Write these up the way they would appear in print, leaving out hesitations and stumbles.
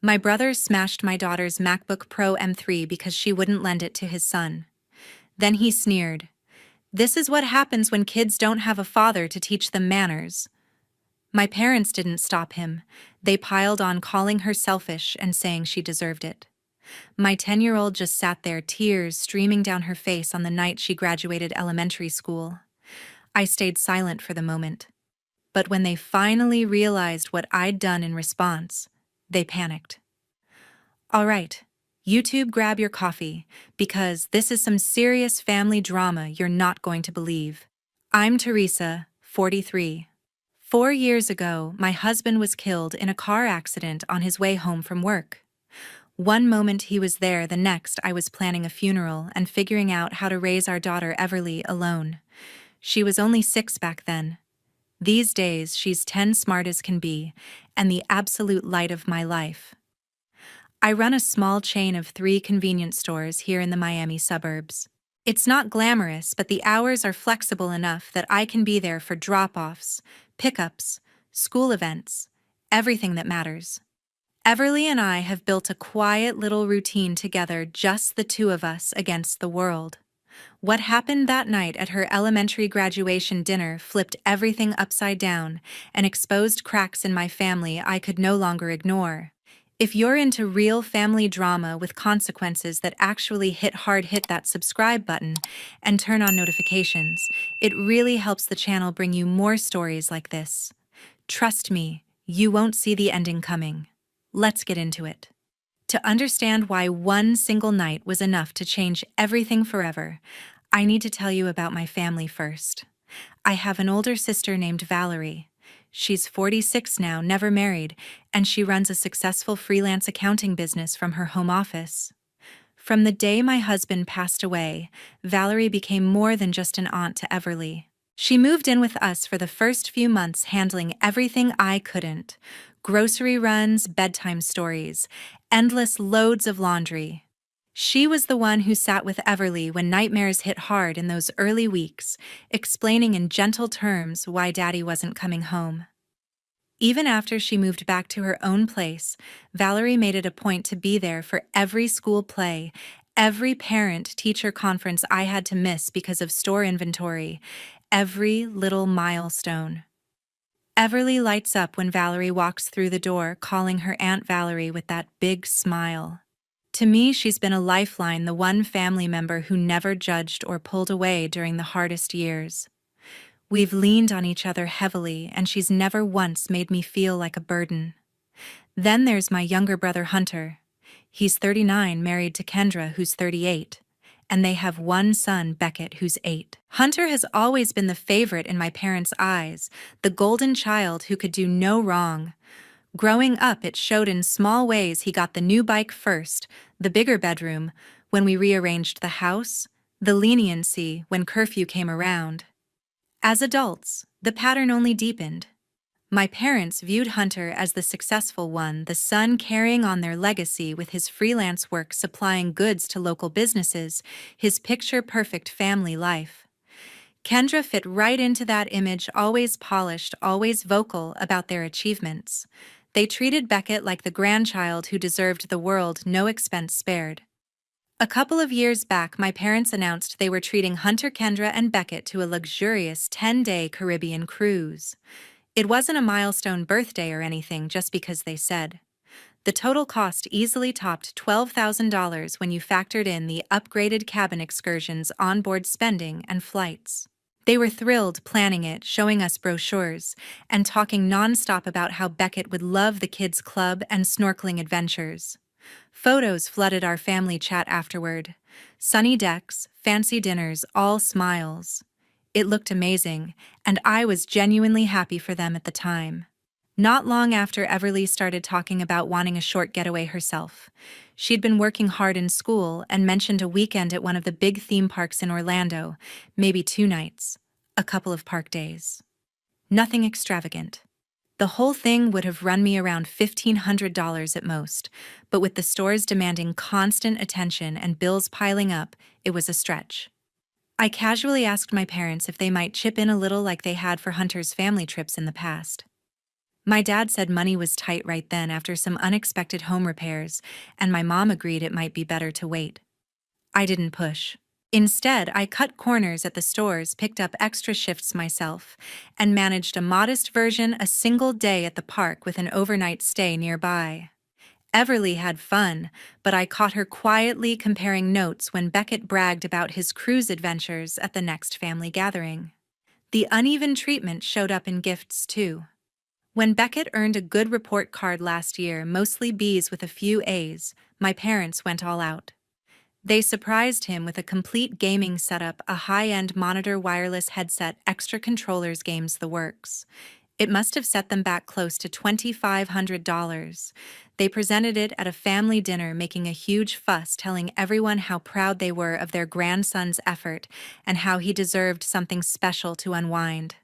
My brother smashed my daughter's MacBook Pro M3 because she wouldn't lend it to his son. Then he sneered, "This is what happens when kids don't have a father to teach them manners." My parents didn't stop him. They piled on, calling her selfish and saying she deserved it. My 10-year-old just sat there, tears streaming down her face on the night she graduated elementary school. I stayed silent for the moment. But when they finally realized what I'd done in response, they panicked. All right, YouTube, grab your coffee, because this is some serious family drama you're not going to believe. I'm Teresa, 43. 4 years ago, my husband was killed in a car accident on his way home from work. One moment he was there, the next I was planning a funeral and figuring out how to raise our daughter Everly alone. She was only 6 back then. These days, she's 10, smart as can be, and the absolute light of my life. I run a small chain of 3 convenience stores here in the Miami suburbs. It's not glamorous, but the hours are flexible enough that I can be there for drop-offs, pickups, school events, everything that matters. Everly and I have built a quiet little routine together, just the two of us against the world. What happened that night at her elementary graduation dinner flipped everything upside down and exposed cracks in my family I could no longer ignore. If you're into real family drama with consequences that actually hit hard, hit that subscribe button and turn on notifications. It really helps the channel bring you more stories like this. Trust me, you won't see the ending coming. Let's get into it. To understand why one single night was enough to change everything forever, I need to tell you about my family first. I have an older sister named Valerie. She's 46 now, never married, and she runs a successful freelance accounting business from her home office. From the day my husband passed away, Valerie became more than just an aunt to Everly. She moved in with us for the first few months, handling everything I couldn't: grocery runs, bedtime stories, endless loads of laundry. She was the one who sat with Everly when nightmares hit hard in those early weeks, explaining in gentle terms why Daddy wasn't coming home. Even after she moved back to her own place, Valerie made it a point to be there for every school play, every parent-teacher conference I had to miss because of store inventory, every little milestone. Everly lights up when Valerie walks through the door, calling her Aunt Valerie with that big smile. To me, she's been a lifeline, the one family member who never judged or pulled away during the hardest years. We've leaned on each other heavily, and she's never once made me feel like a burden. Then there's my younger brother Hunter. He's 39, married to Kendra, who's 38. And they have one son, Beckett, who's 8. Hunter has always been the favorite in my parents' eyes, the golden child who could do no wrong. Growing up, it showed in small ways. He got the new bike first, the bigger bedroom, when we rearranged the house, the leniency when curfew came around. As adults, the pattern only deepened. My parents viewed Hunter as the successful one, the son carrying on their legacy with his freelance work supplying goods to local businesses, his picture-perfect family life. Kendra fit right into that image, always polished, always vocal about their achievements. They treated Beckett like the grandchild who deserved the world, no expense spared. A couple of years back, my parents announced they were treating Hunter, Kendra, and Beckett to a luxurious 10-day Caribbean cruise. It wasn't a milestone birthday or anything, just because they said. The total cost easily topped $12,000 when you factored in the upgraded cabin excursions, onboard spending, and flights. They were thrilled planning it, showing us brochures, and talking nonstop about how Beckett would love the kids' club and snorkeling adventures. Photos flooded our family chat afterward. Sunny decks, fancy dinners, all smiles. It looked amazing, and I was genuinely happy for them at the time. Not long after, Everly started talking about wanting a short getaway herself. She'd been working hard in school and mentioned a weekend at one of the big theme parks in Orlando, maybe 2 nights, a couple of park days. Nothing extravagant. The whole thing would have run me around $1,500 at most, but with the stores demanding constant attention and bills piling up, it was a stretch. I casually asked my parents if they might chip in a little like they had for Hunter's family trips in the past. My dad said money was tight right then after some unexpected home repairs, and my mom agreed it might be better to wait. I didn't push. Instead, I cut corners at the stores, picked up extra shifts myself, and managed a modest version a single day at the park with an overnight stay nearby. Everly had fun, but I caught her quietly comparing notes when Beckett bragged about his cruise adventures at the next family gathering. The uneven treatment showed up in gifts, too. When Beckett earned a good report card last year, mostly B's with a few A's, my parents went all out. They surprised him with a complete gaming setup, a high-end monitor, wireless headset, extra controllers, games, the works. It must have set them back close to $2,500. They presented it at a family dinner, making a huge fuss, telling everyone how proud they were of their grandson's effort and how he deserved something special to unwind.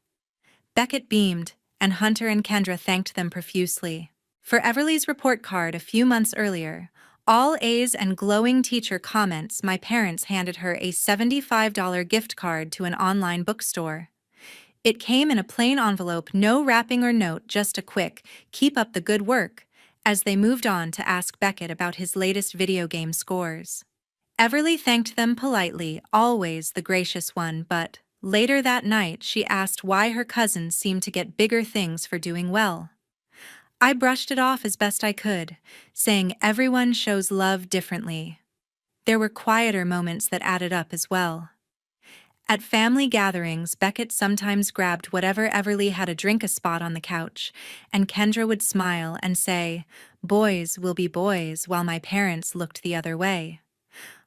Beckett beamed, and Hunter and Kendra thanked them profusely. For Everly's report card a few months earlier, all A's and glowing teacher comments, my parents handed her a $75 gift card to an online bookstore. It came in a plain envelope, no wrapping or note, just a quick, "Keep up the good work," as they moved on to ask Beckett about his latest video game scores. Everly thanked them politely, always the gracious one, but later that night she asked why her cousins seemed to get bigger things for doing well. I brushed it off as best I could, saying everyone shows love differently. There were quieter moments that added up as well. At family gatherings, Beckett sometimes grabbed whatever Everly had, a drink, a spot on the couch, and Kendra would smile and say, "Boys will be boys," while my parents looked the other way.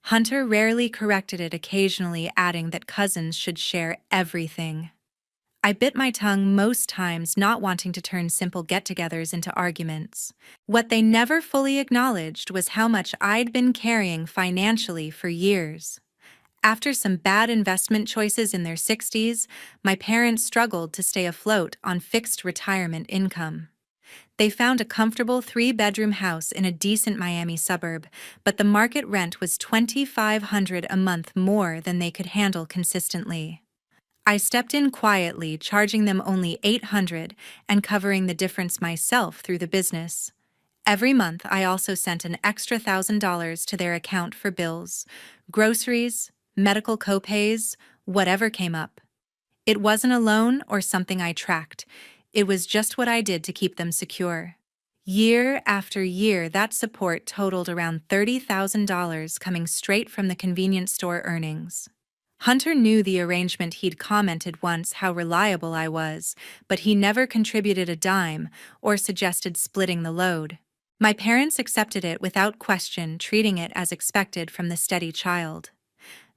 Hunter rarely corrected it, occasionally adding that cousins should share everything. I bit my tongue most times, not wanting to turn simple get-togethers into arguments. What they never fully acknowledged was how much I'd been carrying financially for years. After some bad investment choices in their 60s, my parents struggled to stay afloat on fixed retirement income. They found a comfortable 3-bedroom house in a decent Miami suburb, but the market rent was $2,500 a month, more than they could handle consistently. I stepped in quietly, charging them only $800 and covering the difference myself through the business. Every month, I also sent an extra $1,000 to their account for bills, groceries, medical copays, whatever came up. It wasn't a loan or something I tracked. It was just what I did to keep them secure. Year after year, that support totaled around $30,000, coming straight from the convenience store earnings. Hunter knew the arrangement. He'd commented once how reliable I was, but he never contributed a dime or suggested splitting the load. My parents accepted it without question, treating it as expected from the steady child.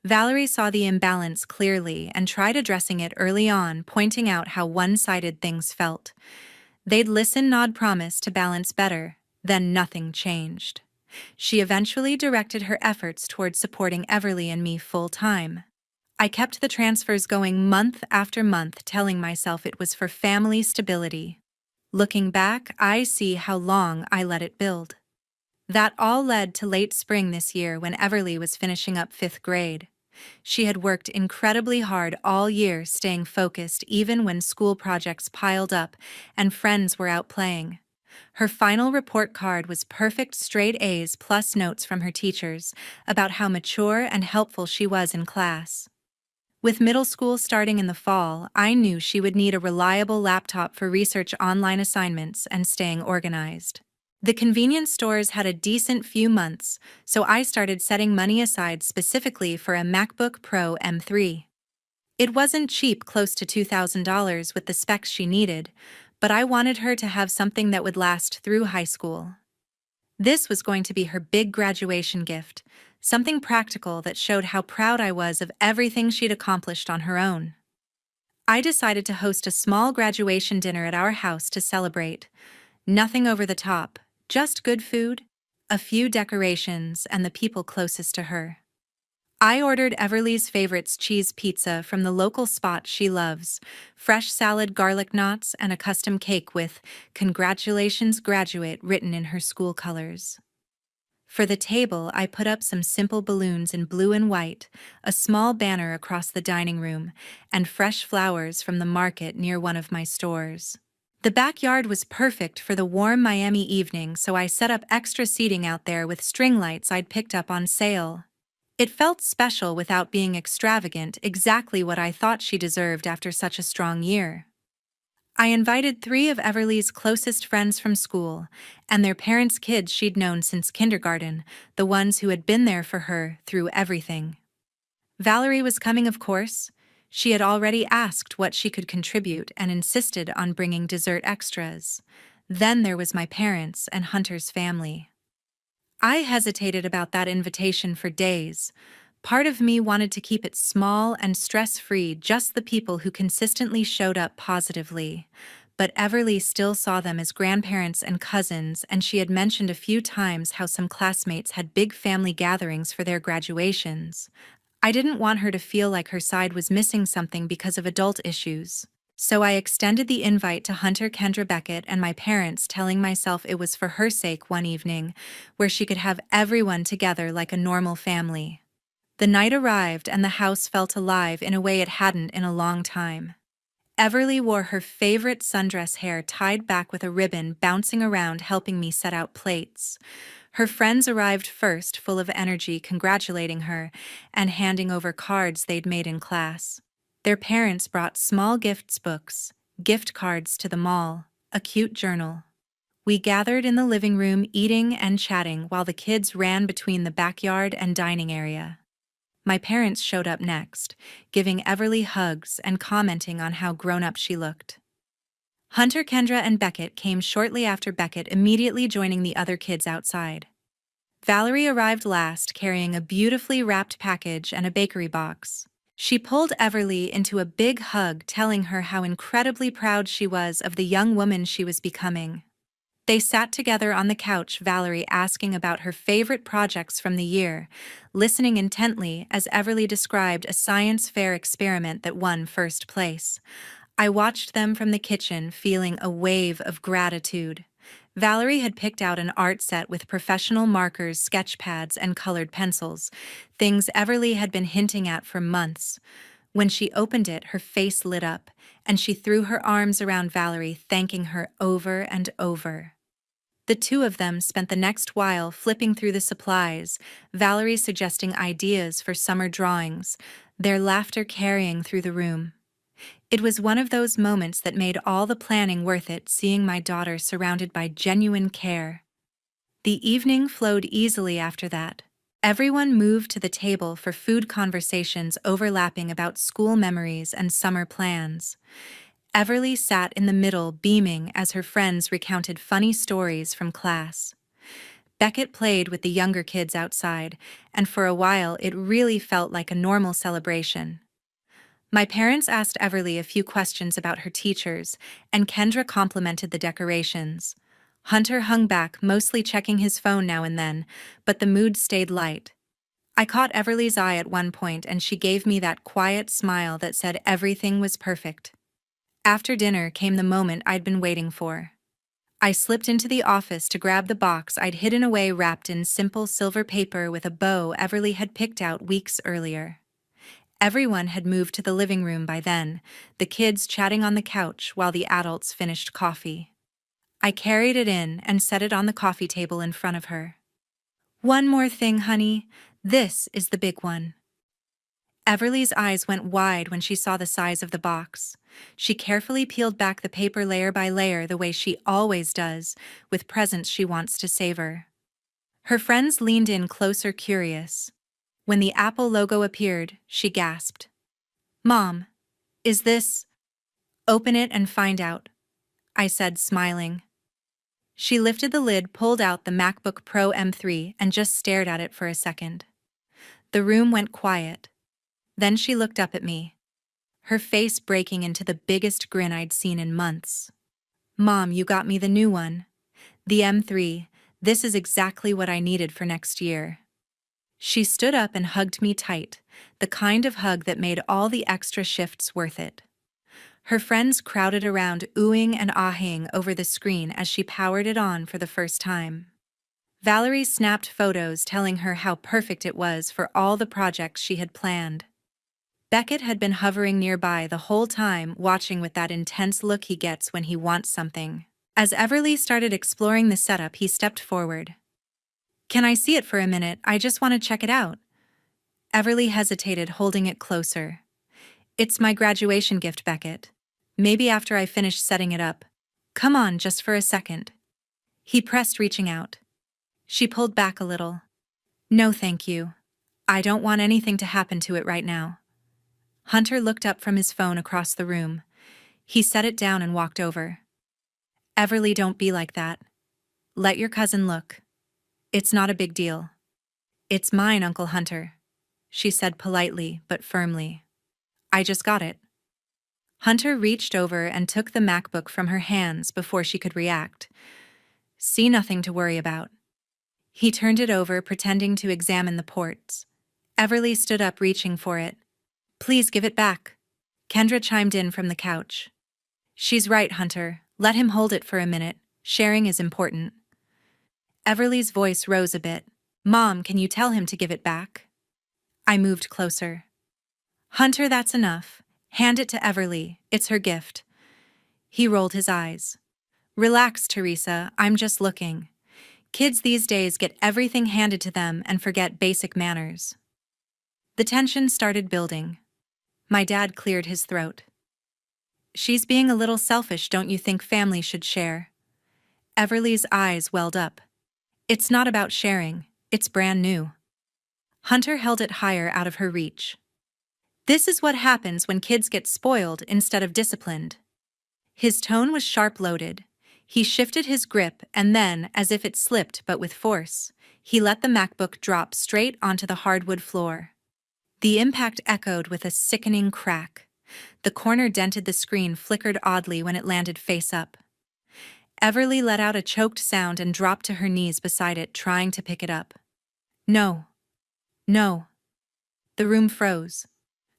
Valerie saw the imbalance clearly and tried addressing it early on, pointing out how one-sided things felt. They'd listen, nod, promise to balance better. Then nothing changed. She eventually directed her efforts toward supporting Everly and me full-time. I kept the transfers going month after month, telling myself it was for family stability. Looking back, I see how long I let it build. That all led to late spring this year when Everly was finishing up 5th grade. She had worked incredibly hard all year, staying focused even when school projects piled up and friends were out playing. Her final report card was perfect, straight A's plus notes from her teachers about how mature and helpful she was in class. With middle school starting in the fall, I knew she would need a reliable laptop for research, online assignments, and staying organized. The convenience stores had a decent few months, so I started setting money aside specifically for a MacBook Pro M3. It wasn't cheap, close to $2,000 with the specs she needed, but I wanted her to have something that would last through high school. This was going to be her big graduation gift, something practical that showed how proud I was of everything she'd accomplished on her own. I decided to host a small graduation dinner at our house to celebrate. Nothing over the top, just good food, a few decorations, and the people closest to her. I ordered Everly's favorites, cheese pizza from the local spot she loves, fresh salad, garlic knots, and a custom cake with "Congratulations, Graduate" written in her school colors. For the table, I put up some simple balloons in blue and white, a small banner across the dining room, and fresh flowers from the market near one of my stores. The backyard was perfect for the warm Miami evening, so I set up extra seating out there with string lights I'd picked up on sale. It felt special without being extravagant, exactly what I thought she deserved after such a strong year. I invited 3 of Everly's closest friends from school, and their parents' kids she'd known since kindergarten, the ones who had been there for her through everything. Valerie was coming, of course. She had already asked what she could contribute and insisted on bringing dessert extras. Then there was my parents and Hunter's family. I hesitated about that invitation for days. Part of me wanted to keep it small and stress-free, just the people who consistently showed up positively. But Everly still saw them as grandparents and cousins, and she had mentioned a few times how some classmates had big family gatherings for their graduations. I didn't want her to feel like her side was missing something because of adult issues. So I extended the invite to Hunter, Kendra, Beckett, and my parents, telling myself it was for her sake one evening, where she could have everyone together like a normal family. The night arrived and the house felt alive in a way it hadn't in a long time. Everly wore her favorite sundress, hair tied back with a ribbon, bouncing around helping me set out plates. Her friends arrived first, full of energy, congratulating her and handing over cards they'd made in class. Their parents brought small gifts, books, gift cards to the mall, a cute journal. We gathered in the living room, eating and chatting while the kids ran between the backyard and dining area. My parents showed up next, giving Everly hugs and commenting on how grown-up she looked. Hunter, Kendra, and Beckett came shortly after, Beckett immediately joining the other kids outside. Valerie arrived last, carrying a beautifully wrapped package and a bakery box. She pulled Everly into a big hug, telling her how incredibly proud she was of the young woman she was becoming. They sat together on the couch, Valerie asking about her favorite projects from the year, listening intently as Everly described a science fair experiment that won first place. I watched them from the kitchen, feeling a wave of gratitude. Valerie had picked out an art set with professional markers, sketch pads, and colored pencils, things Everly had been hinting at for months. When she opened it, her face lit up, and she threw her arms around Valerie, thanking her over and over. The two of them spent the next while flipping through the supplies, Valerie suggesting ideas for summer drawings, their laughter carrying through the room. It was one of those moments that made all the planning worth it, seeing my daughter surrounded by genuine care. The evening flowed easily after that. Everyone moved to the table for food conversations overlapping about school memories and summer plans. Everly sat in the middle, beaming as her friends recounted funny stories from class. Beckett played with the younger kids outside, and for a while it really felt like a normal celebration. My parents asked Everly a few questions about her teachers, and Kendra complimented the decorations. Hunter hung back, mostly checking his phone now and then, but the mood stayed light. I caught Everly's eye at one point, and she gave me that quiet smile that said everything was perfect. After dinner came the moment I'd been waiting for. I slipped into the office to grab the box I'd hidden away, wrapped in simple silver paper with a bow Everly had picked out weeks earlier. Everyone had moved to the living room by then, the kids chatting on the couch while the adults finished coffee. I carried it in and set it on the coffee table in front of her. "One more thing, honey. This is the big one." Everly's eyes went wide when she saw the size of the box. She carefully peeled back the paper layer by layer, the way she always does, with presents she wants to savor. Her friends leaned in closer, curious. When the Apple logo appeared, she gasped. "Mom, is this—" "Open it and find out," I said, smiling. She lifted the lid, pulled out the MacBook Pro M3, and just stared at it for a second. The room went quiet. Then she looked up at me, her face breaking into the biggest grin I'd seen in months. "Mom, you got me the new one. The M3, this is exactly what I needed for next year." She stood up and hugged me tight, the kind of hug that made all the extra shifts worth it. Her friends crowded around, oohing and ahhing over the screen as she powered it on for the first time. Valerie snapped photos telling her how perfect it was for all the projects she had planned. Beckett had been hovering nearby the whole time, watching with that intense look he gets when he wants something. As Everly started exploring the setup, he stepped forward. "Can I see it for a minute? I just want to check it out." Everly hesitated, holding it closer. "It's my graduation gift, Beckett. Maybe after I finish setting it up. Come on, just for a second." He pressed, reaching out. She pulled back a little. "No, thank you. I don't want anything to happen to it right now." Hunter looked up from his phone across the room. He set it down and walked over. "Everly, don't be like that. Let your cousin look. It's not a big deal." "It's mine, Uncle Hunter," she said politely but firmly. "I just got it." Hunter reached over and took the MacBook from her hands before she could react. "See, nothing to worry about." He turned it over, pretending to examine the ports. Everly stood up, reaching for it. "Please give it back," Kendra chimed in from the couch. "She's right, Hunter. Let him hold it for a minute. Sharing is important." Everly's voice rose a bit. "Mom, can you tell him to give it back?" I moved closer. "Hunter, that's enough. Hand it to Everly. It's her gift." He rolled his eyes. "Relax, Teresa. I'm just looking. Kids these days get everything handed to them and forget basic manners." The tension started building. My dad cleared his throat. "She's being a little selfish, don't you think family should share?" Everly's eyes welled up. "It's not about sharing. It's brand new." Hunter held it higher, out of her reach. "This is what happens when kids get spoiled instead of disciplined." His tone was sharp-loaded. He shifted his grip and then, as if it slipped but with force, he let the MacBook drop straight onto the hardwood floor. The impact echoed with a sickening crack. The corner dented the screen, flickered oddly when it landed face up. Everly let out a choked sound and dropped to her knees beside it, trying to pick it up. "No. No." The room froze.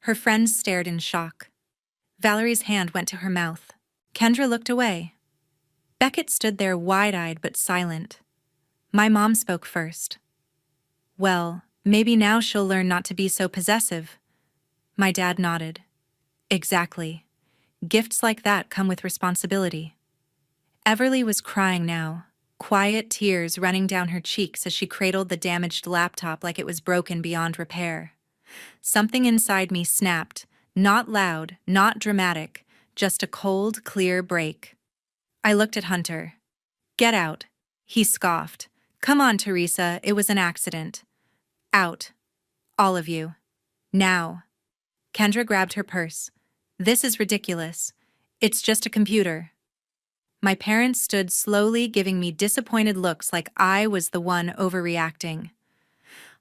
Her friends stared in shock. Valerie's hand went to her mouth. Kendra looked away. Beckett stood there, wide-eyed but silent. My mom spoke first. "Well, maybe now she'll learn not to be so possessive." My dad nodded. "Exactly. Gifts like that come with responsibility." Everly was crying now, quiet tears running down her cheeks as she cradled the damaged laptop like it was broken beyond repair. Something inside me snapped, not loud, not dramatic, just a cold, clear break. I looked at Hunter. "Get out," he scoffed. "Come on, Teresa, it was an accident." "Out. All of you. Now." Kendra grabbed her purse. "This is ridiculous. It's just a computer." My parents stood slowly, giving me disappointed looks like I was the one overreacting.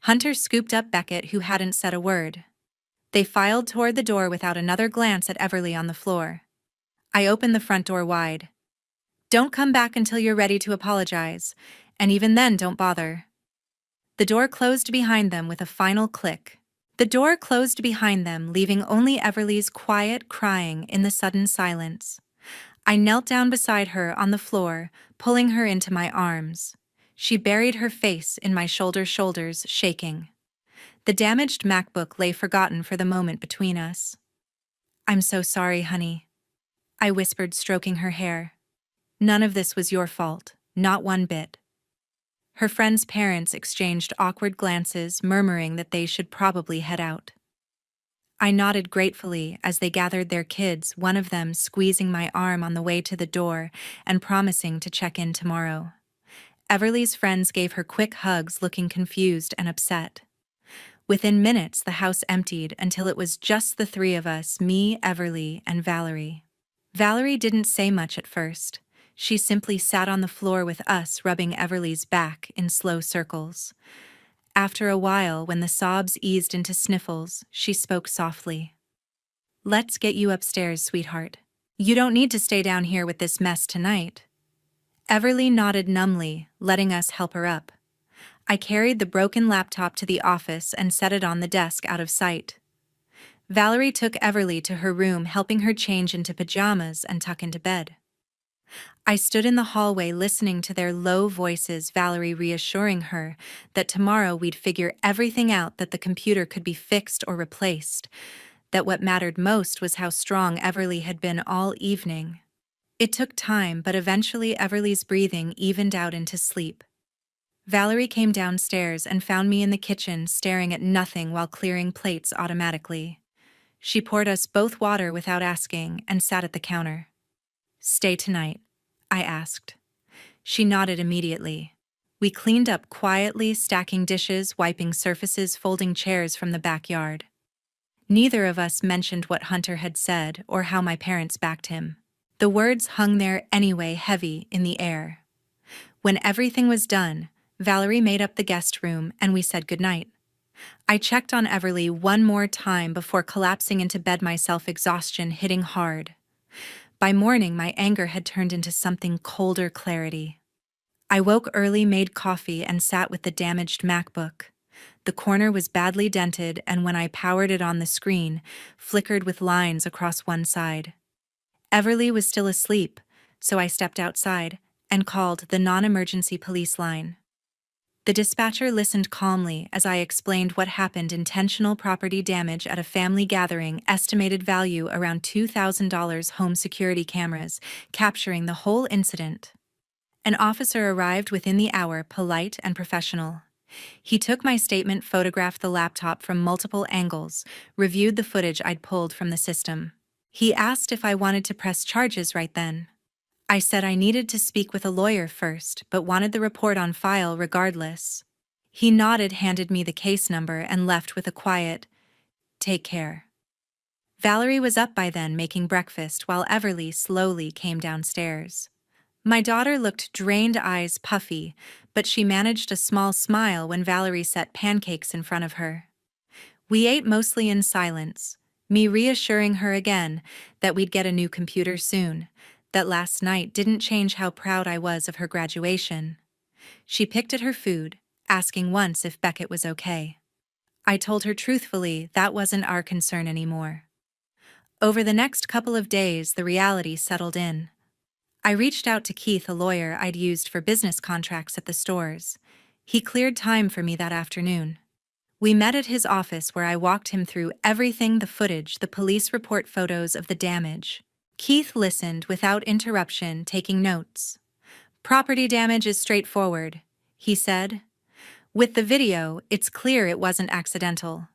Hunter scooped up Beckett, who hadn't said a word. They filed toward the door without another glance at Everly on the floor. I opened the front door wide. "Don't come back until you're ready to apologize, and even then don't bother." The door closed behind them with a final click. The door closed behind them, leaving only Everly's quiet crying in the sudden silence. I knelt down beside her on the floor, pulling her into my arms. She buried her face in my shoulders, shaking. The damaged MacBook lay forgotten for the moment between us. "I'm so sorry, honey," I whispered, stroking her hair. "None of this was your fault, not one bit." Her friends' parents exchanged awkward glances, murmuring that they should probably head out. I nodded gratefully as they gathered their kids, one of them squeezing my arm on the way to the door and promising to check in tomorrow. Everly's friends gave her quick hugs, looking confused and upset. Within minutes, the house emptied until it was just the three of us, me, Everly, and Valerie. Valerie didn't say much at first. She simply sat on the floor with us, rubbing Everly's back in slow circles. After a while, when the sobs eased into sniffles, she spoke softly. "Let's get you upstairs, sweetheart. You don't need to stay down here with this mess tonight." Everly nodded numbly, letting us help her up. I carried the broken laptop to the office and set it on the desk out of sight. Valerie took Everly to her room, helping her change into pajamas and tuck into bed. I stood in the hallway listening to their low voices, Valerie reassuring her that tomorrow we'd figure everything out, that the computer could be fixed or replaced, that what mattered most was how strong Everly had been all evening. It took time, but eventually Everly's breathing evened out into sleep. Valerie came downstairs and found me in the kitchen staring at nothing while clearing plates automatically. She poured us both water without asking and sat at the counter. "Stay tonight?" I asked. She nodded immediately. We cleaned up quietly, stacking dishes, wiping surfaces, folding chairs from the backyard. Neither of us mentioned what Hunter had said or how my parents backed him. The words hung there anyway, heavy in the air. When everything was done, Valerie made up the guest room and we said goodnight. I checked on Everly one more time before collapsing into bed, myself, exhaustion hitting hard. By morning, my anger had turned into something colder, clarity. I woke early, made coffee, and sat with the damaged MacBook. The corner was badly dented, and when I powered it on the screen, flickered with lines across one side. Everly was still asleep, so I stepped outside and called the non-emergency police line. The dispatcher listened calmly as I explained what happened: intentional property damage at a family gathering, estimated value around $2,000, home security cameras, capturing the whole incident. An officer arrived within the hour, polite and professional. He took my statement, photographed the laptop from multiple angles, reviewed the footage I'd pulled from the system. He asked if I wanted to press charges right then. I said I needed to speak with a lawyer first, but wanted the report on file regardless. He nodded, handed me the case number, and left with a quiet, "Take care." Valerie was up by then, making breakfast, while Everly slowly came downstairs. My daughter looked drained, eyes puffy, but she managed a small smile when Valerie set pancakes in front of her. We ate mostly in silence, me reassuring her again that we'd get a new computer soon, that last night didn't change how proud I was of her graduation. She picked at her food, asking once if Beckett was okay. I told her truthfully that wasn't our concern anymore. Over the next couple of days, the reality settled in. I reached out to Keith, a lawyer I'd used for business contracts at the stores. He cleared time for me that afternoon. We met at his office where I walked him through everything: the footage, the police report, photos of the damage. Keith listened without interruption, taking notes. "Property damage is straightforward," he said. "With the video, it's clear it wasn't accidental.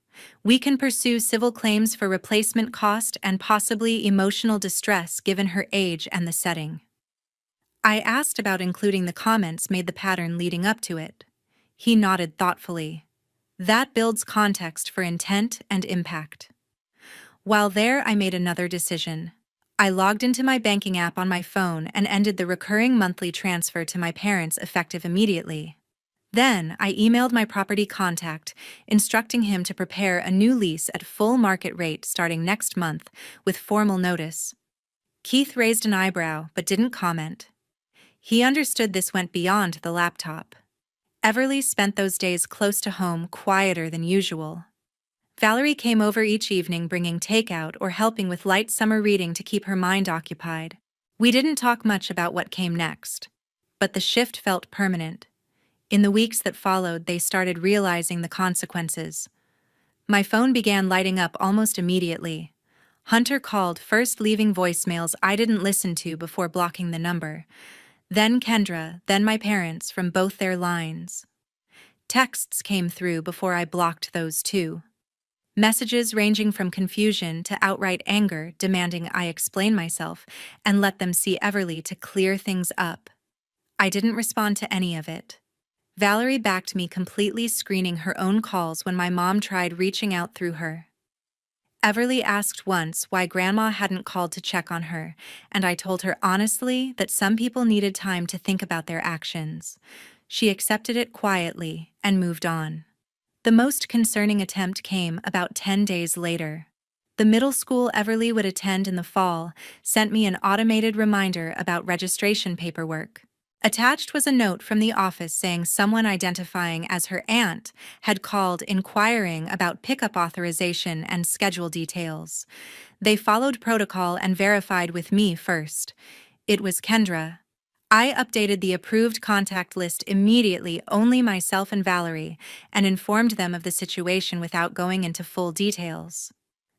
We can pursue civil claims for replacement cost and possibly emotional distress given her age and the setting." I asked about including the comments made, the pattern leading up to it. He nodded thoughtfully. "That builds context for intent and impact." While there, I made another decision. I logged into my banking app on my phone and ended the recurring monthly transfer to my parents, effective immediately. Then, I emailed my property contact, instructing him to prepare a new lease at full market rate starting next month, with formal notice. Keith raised an eyebrow but didn't comment. He understood this went beyond the laptop. Everly spent those days close to home, quieter than usual. Valerie came over each evening, bringing takeout or helping with light summer reading to keep her mind occupied. We didn't talk much about what came next, but the shift felt permanent. In the weeks that followed, they started realizing the consequences. My phone began lighting up almost immediately. Hunter called, first leaving voicemails I didn't listen to before blocking the number. Then Kendra, then my parents from both their lines. Texts came through before I blocked those too. Messages ranging from confusion to outright anger, demanding I explain myself and let them see Everly to clear things up. I didn't respond to any of it. Valerie backed me completely, screening her own calls when my mom tried reaching out through her. Everly asked once why Grandma hadn't called to check on her, and I told her honestly that some people needed time to think about their actions. She accepted it quietly and moved on. The most concerning attempt came about 10 days later. The middle school Everly would attend in the fall sent me an automated reminder about registration paperwork. Attached was a note from the office saying someone identifying as her aunt had called inquiring about pickup authorization and schedule details. They followed protocol and verified with me first. It was Kendra. I updated the approved contact list immediately, only myself and Valerie, and informed them of the situation without going into full details.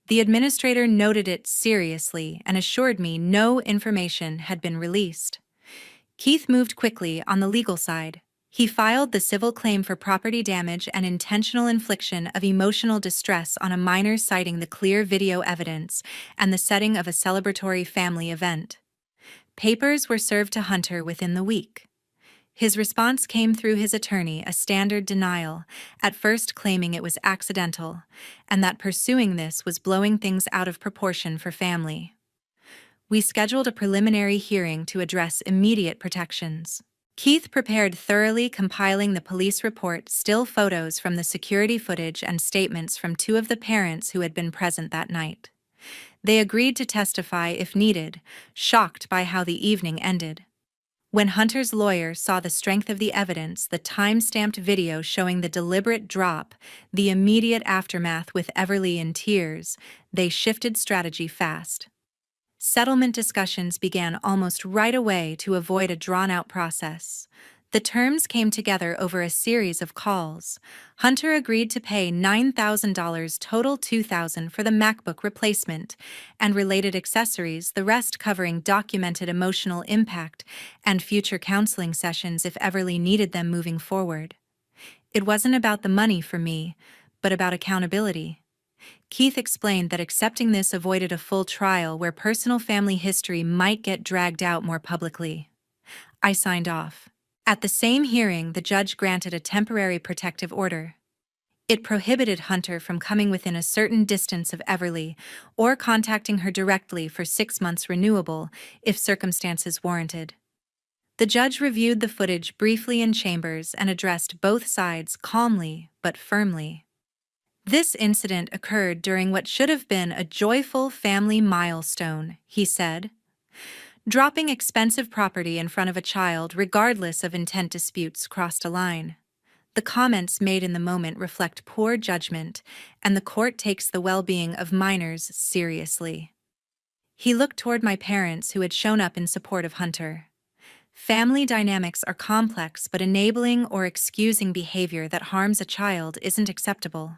The administrator noted it seriously and assured me no information had been released. Keith moved quickly on the legal side. He filed the civil claim for property damage and intentional infliction of emotional distress on a minor, citing the clear video evidence and the setting of a celebratory family event. Papers were served to Hunter within the week. His response came through his attorney, a standard denial, at first claiming it was accidental, and that pursuing this was blowing things out of proportion for family. We scheduled a preliminary hearing to address immediate protections. Keith prepared thoroughly, compiling the police report, still photos from the security footage, and statements from two of the parents who had been present that night. They agreed to testify if needed, shocked by how the evening ended. When Hunter's lawyer saw the strength of the evidence, the time-stamped video showing the deliberate drop, the immediate aftermath with Everly in tears, they shifted strategy fast. Settlement discussions began almost right away to avoid a drawn-out process. The terms came together over a series of calls. Hunter agreed to pay $9,000, total $2,000 for the MacBook replacement and related accessories, the rest covering documented emotional impact and future counseling sessions if Everly needed them moving forward. It wasn't about the money for me, but about accountability. Keith explained that accepting this avoided a full trial where personal family history might get dragged out more publicly. I signed off. At the same hearing, the judge granted a temporary protective order. It prohibited Hunter from coming within a certain distance of Everly or contacting her directly for 6 months renewable if circumstances warranted. The judge reviewed the footage briefly in chambers and addressed both sides calmly but firmly. This incident occurred during what should have been a joyful family milestone, he said. Dropping expensive property in front of a child, regardless of intent disputes, crossed a line. The comments made in the moment reflect poor judgment, and the court takes the well-being of minors seriously. He looked toward my parents, who had shown up in support of Hunter. Family dynamics are complex, but enabling or excusing behavior that harms a child isn't acceptable.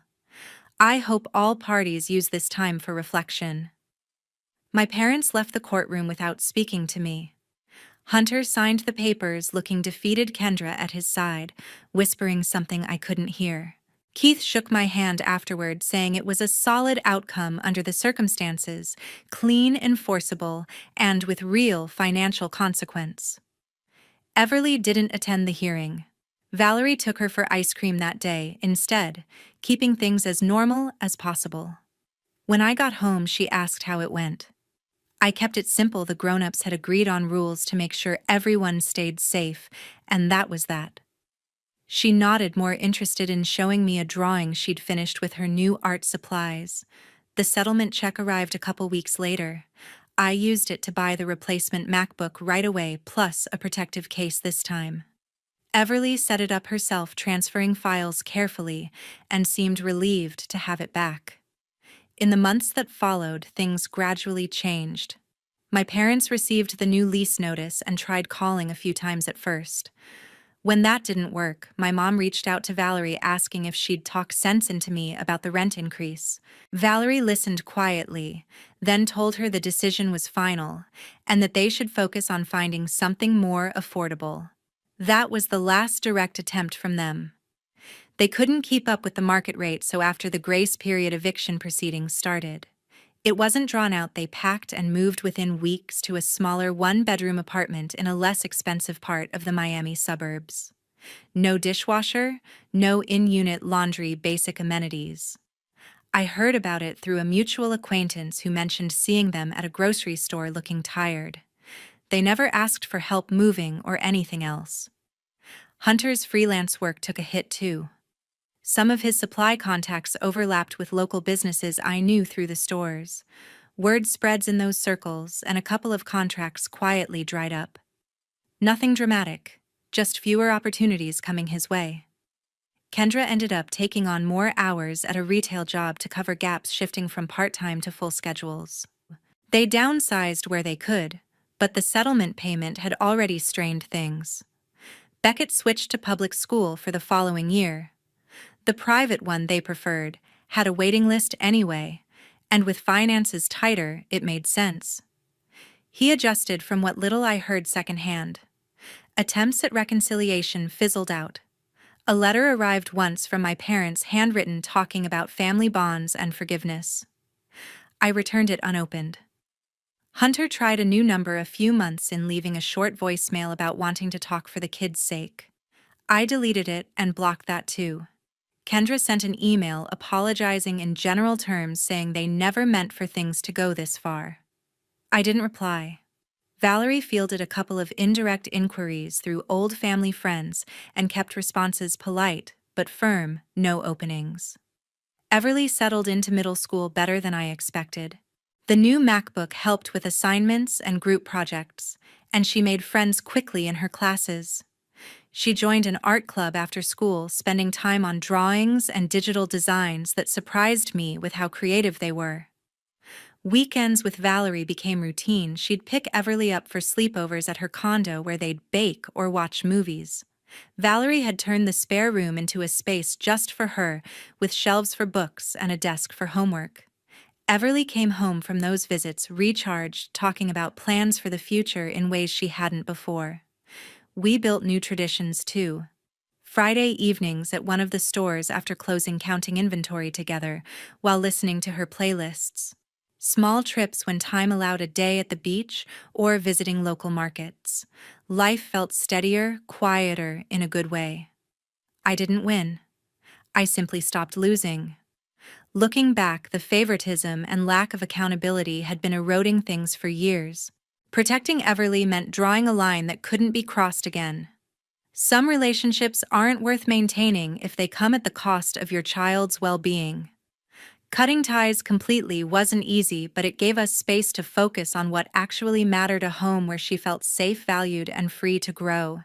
I hope all parties use this time for reflection. My parents left the courtroom without speaking to me. Hunter signed the papers, looking defeated, Kendra at his side, whispering something I couldn't hear. Keith shook my hand afterward, saying it was a solid outcome under the circumstances, clean, enforceable, and with real financial consequence. Everly didn't attend the hearing. Valerie took her for ice cream that day instead, keeping things as normal as possible. When I got home, she asked how it went. I kept it simple. The grown-ups had agreed on rules to make sure everyone stayed safe, and that was that. She nodded, more interested in showing me a drawing she'd finished with her new art supplies. The settlement check arrived a couple weeks later. I used it to buy the replacement MacBook right away, plus a protective case this time. Everly set it up herself, transferring files carefully, and seemed relieved to have it back. In the months that followed, things gradually changed. My parents received the new lease notice and tried calling a few times at first. When that didn't work, my mom reached out to Valerie, asking if she'd talk sense into me about the rent increase. Valerie listened quietly, then told her the decision was final, and that they should focus on finding something more affordable. That was the last direct attempt from them. They couldn't keep up with the market rate, so after the grace period, eviction proceedings started. It wasn't drawn out. They packed and moved within weeks to a smaller one-bedroom apartment in a less expensive part of the Miami suburbs. No dishwasher, no in-unit laundry, basic amenities. I heard about it through a mutual acquaintance who mentioned seeing them at a grocery store looking tired. They never asked for help moving or anything else. Hunter's freelance work took a hit too. Some of his supply contacts overlapped with local businesses I knew through the stores. Word spreads in those circles, and a couple of contracts quietly dried up. Nothing dramatic, just fewer opportunities coming his way. Kendra ended up taking on more hours at a retail job to cover gaps, shifting from part-time to full schedules. They downsized where they could, but the settlement payment had already strained things. Beckett switched to public school for the following year. The private one they preferred had a waiting list anyway, And with finances tighter, it made sense. He adjusted from what little I heard secondhand. Attempts at reconciliation fizzled out. A letter arrived once from my parents, handwritten, talking about family bonds and forgiveness. I returned it unopened. Hunter tried a new number a few months in, leaving a short voicemail about wanting to talk for the kids' sake. I deleted it and blocked that too. Kendra sent an email apologizing in general terms, saying they never meant for things to go this far. I didn't reply. Valerie fielded a couple of indirect inquiries through old family friends and kept responses polite but firm, no openings. Everly settled into middle school better than I expected. The new MacBook helped with assignments and group projects, and she made friends quickly in her classes. She joined an art club after school, spending time on drawings and digital designs that surprised me with how creative they were. Weekends with Valerie became routine. She'd pick Everly up for sleepovers at her condo where they'd bake or watch movies. Valerie had turned the spare room into a space just for her, with shelves for books and a desk for homework. Everly came home from those visits recharged, talking about plans for the future in ways she hadn't before. We built new traditions too. Friday evenings at one of the stores after closing, counting inventory together while listening to her playlists. Small trips when time allowed, a day at the beach or visiting local markets. Life felt steadier, quieter, in a good way. I didn't win. I simply stopped losing. Looking back, the favoritism and lack of accountability had been eroding things for years. Protecting Everly meant drawing a line that couldn't be crossed again. Some relationships aren't worth maintaining if they come at the cost of your child's well-being. Cutting ties completely wasn't easy, but it gave us space to focus on what actually mattered, a home where she felt safe, valued, and free to grow.